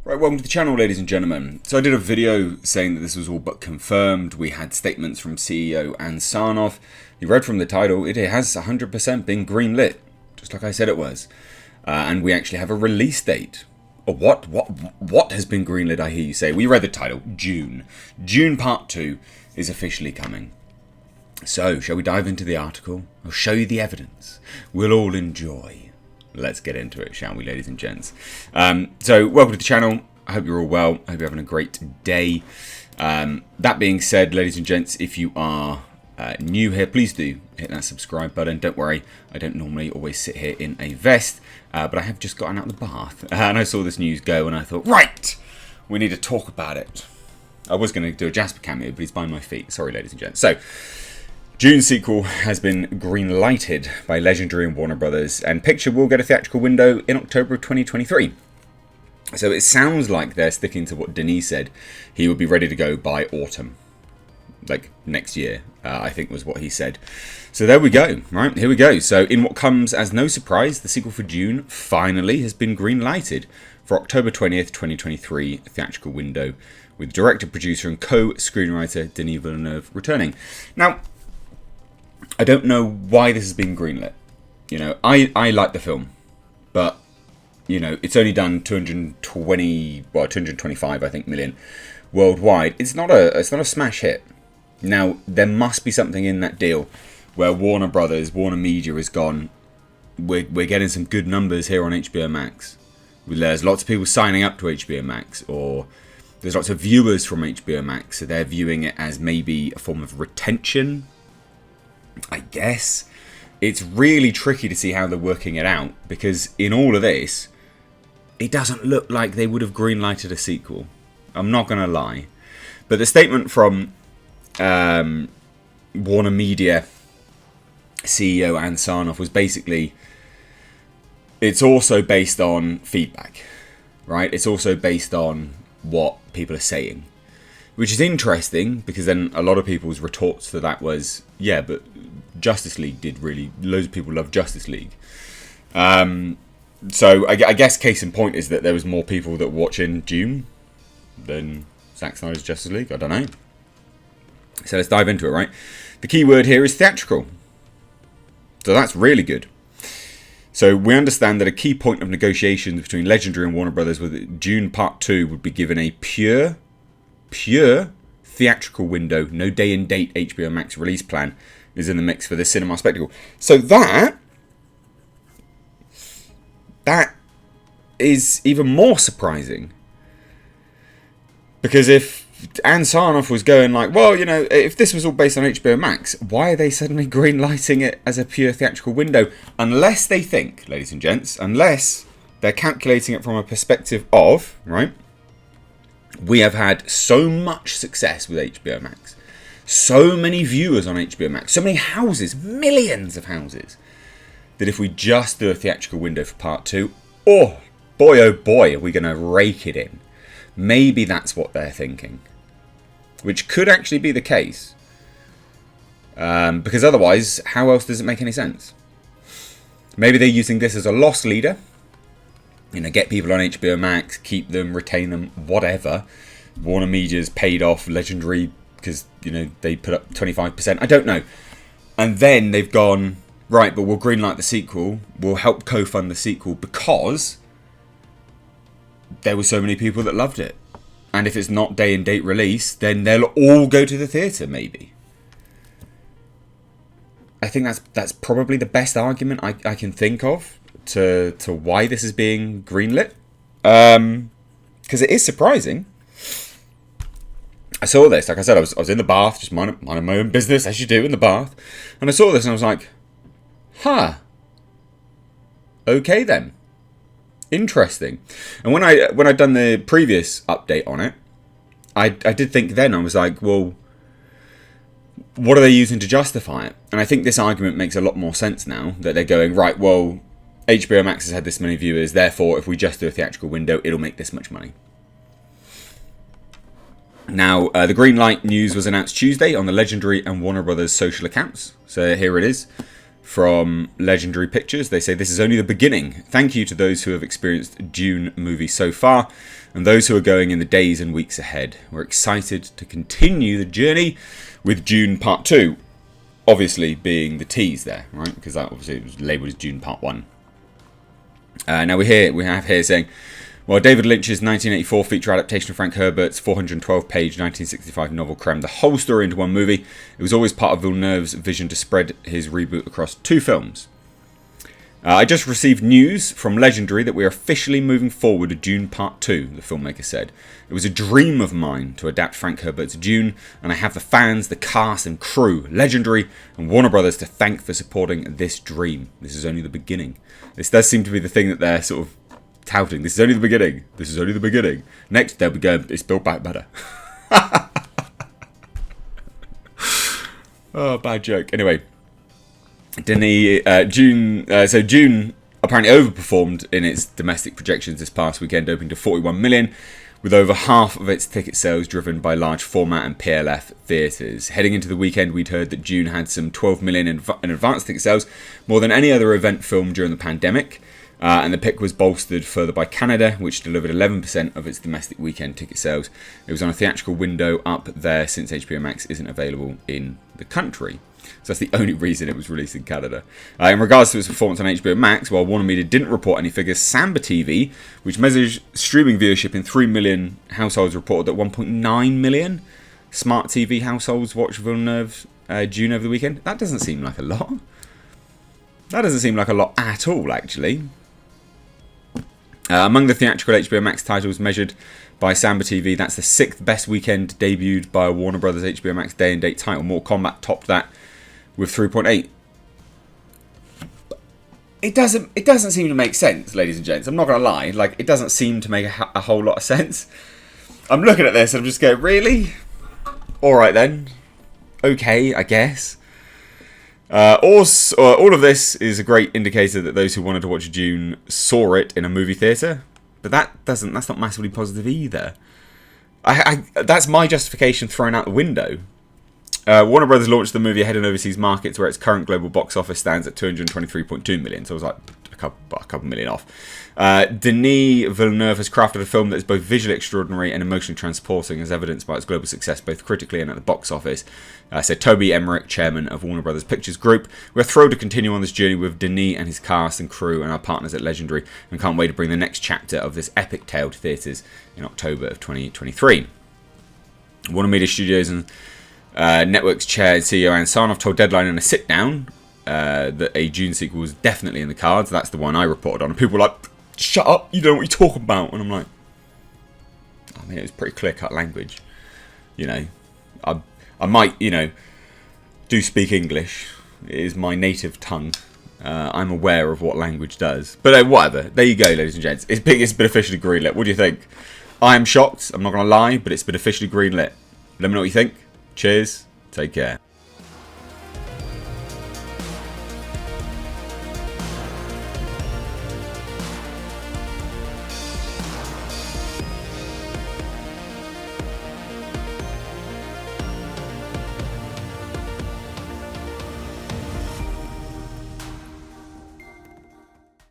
Right, welcome to the channel, ladies and gentlemen. So I did a video saying that this was all but confirmed. We had statements from CEO and Sarnoff. You read from the title, it has 100% been greenlit, just like I said it was. And we actually have a release date. Or what has been greenlit, I hear you say. We read the title, Dune. Dune Part 2 is officially coming. So, shall we dive into the article? I'll show you the evidence. We'll all enjoy. Let's get into it, shall we, ladies and gents? So, welcome to the channel. I hope you're all well. I hope you're having a great day. That being said, ladies and gents, if you are new here, please do hit that subscribe button. Don't worry, I don't normally always sit here in a vest, but I have just gotten out of the bath. And I saw this news go, and I thought, right, we need to talk about it. I was going to do a Jasper cameo, but he's by my feet. Sorry, ladies and gents. So, Dune sequel has been green-lighted by Legendary and Warner Brothers, and picture will get a theatrical window in October of 2023. So it sounds like they're sticking to what Denis said. He would be ready to go by autumn, like next year, I think was what he said. So there we go, right? Here we go. So in what comes as no surprise, the sequel for Dune finally has been green-lighted for October 20th, 2023 theatrical window, with director, producer, and co-screenwriter Denis Villeneuve returning. Now, I don't know why this has been greenlit. You know, I like the film, but you know, it's only done 225, I think, million worldwide. It's not a smash hit. Now, there must be something in that deal where Warner Media has gone, we're getting some good numbers here on HBO Max. There's lots of people signing up to HBO Max, or there's lots of viewers from HBO Max, so they're viewing it as maybe a form of retention, I guess. It's really tricky to see how they're working it out, because in all of this, it doesn't look like they would have greenlighted a sequel. I'm not going to lie. But the statement from Warner Media CEO and Sarnoff was basically, it's also based on feedback, right? It's also based on what people are saying. Which is interesting, because then a lot of people's retorts to that was, yeah, but Justice League did really, loads of people love Justice League. So I guess case in point is that there was more people that were watching Dune than Zack Snyder's Justice League. I don't know. So let's dive into it, right? The key word here is theatrical. So that's really good. So we understand that a key point of negotiations between Legendary and Warner Brothers was that Dune Part 2 would be given a pure theatrical window. No day and date HBO Max release plan is in the mix for this cinema spectacle. So that is even more surprising, because if Ann Sarnoff was going like, well, you know, if this was all based on HBO Max, why are they suddenly green-lighting it as a pure theatrical window? Unless they think, ladies and gents, unless they're calculating it from a perspective of, right, we have had so much success with HBO Max, so many viewers on HBO Max, so many houses, millions of houses, that if we just do a theatrical window for Part 2, oh boy, are we going to rake it in. Maybe that's what they're thinking, which could actually be the case, because otherwise, how else does it make any sense? Maybe they're using this as a loss leader. You know, get people on HBO Max, keep them, retain them, whatever. Warner Media's paid off Legendary because, you know, they put up 25%. I don't know. And then they've gone, right, but we'll greenlight the sequel. We'll help co-fund the sequel because there were so many people that loved it. And if it's not day and date release, then they'll all go to the theatre, maybe. I think that's probably the best argument I can think of to why this is being greenlit, because it is surprising. I saw this, like I said, I was in the bath, just minding my own business, as you do in the bath, and I saw this and I was like, huh, okay then, interesting. And when I'd done the previous update on it, I did think then, I was like, well, what are they using to justify it? And I think this argument makes a lot more sense now, that they're going, right, well, HBO Max has had this many viewers, therefore, if we just do a theatrical window, it'll make this much money. Now, the green light news was announced Tuesday on the Legendary and Warner Brothers social accounts. So here it is. from Legendary Pictures. They say, "This is only the beginning. Thank you to those who have experienced Dune movie so far, and those who are going in the days and weeks ahead. We're excited to continue the journey with Dune Part 2. Obviously being the tease there, right? Because that obviously was labelled as Dune Part 1. Now we have here saying, while David Lynch's 1984 feature adaptation of Frank Herbert's 412-page 1965 novel crammed the whole story into one movie, it was always part of Villeneuve's vision to spread his reboot across 2 films. I just received news from Legendary that we are officially moving forward to Dune Part 2, the filmmaker said. It was a dream of mine to adapt Frank Herbert's Dune, and I have the fans, the cast and crew, Legendary and Warner Brothers to thank for supporting this dream. This is only the beginning." This does seem to be the thing that they're sort of touting. This is only the beginning. This is only the beginning. Next, they'll be going, it's built back better. Oh, bad joke. Anyway, Dune apparently overperformed in its domestic projections this past weekend, opening to 41 million, with over half of its ticket sales driven by large format and PLF theatres. Heading into the weekend, we'd heard that Dune had some 12 million in advance ticket sales, more than any other event filmed during the pandemic. And the pick was bolstered further by Canada, which delivered 11% of its domestic weekend ticket sales. It was on a theatrical window up there since HBO Max isn't available in the country. So that's the only reason it was released in Canada. In regards to its performance on HBO Max, while Warner Media didn't report any figures, Samba TV, which measures streaming viewership in 3 million households, reported that 1.9 million smart TV households watched Villeneuve's Dune over the weekend. That doesn't seem like a lot. That doesn't seem like a lot at all, actually. Among the theatrical HBO Max titles measured by Samba TV, that's the 6th best weekend debuted by a Warner Brothers HBO Max day and date title. Mortal Kombat topped that with 3.8. It doesn't seem to make sense, ladies and gents. I'm not going to lie. Like, it doesn't seem to make a whole lot of sense. I'm looking at this and I'm just going, really? Alright then. Okay, I guess. All of this is a great indicator that those who wanted to watch Dune saw it in a movie theatre, but that's not massively positive either. That's my justification thrown out the window. Warner Brothers launched the movie ahead in overseas markets, where its current global box office stands at 223.2 million, so it was like a couple million off. Denis Villeneuve has crafted a film that is both visually extraordinary and emotionally transporting, as evidenced by its global success both critically and at the box office, said Toby Emmerich, chairman of Warner Brothers Pictures Group. "We're thrilled to continue on this journey with Denis and his cast and crew and our partners at Legendary, and can't wait to bring the next chapter of this epic tale to theatres in October of 2023. Warner Media Studios and Network's chair and CEO Ann Sarnoff told Deadline in a sit-down that a Dune sequel was definitely in the cards. That's the one I reported on. And people were like, shut up, you don't know what you're talking about. And I'm like, I mean, it was pretty clear-cut language. You know, I might, do speak English. It is my native tongue. I'm aware of what language does. But whatever. There you go, ladies and gents. It's been officially greenlit. What do you think? I am shocked. I'm not going to lie, but it's been officially greenlit. Let me know what you think. Cheers. Take care.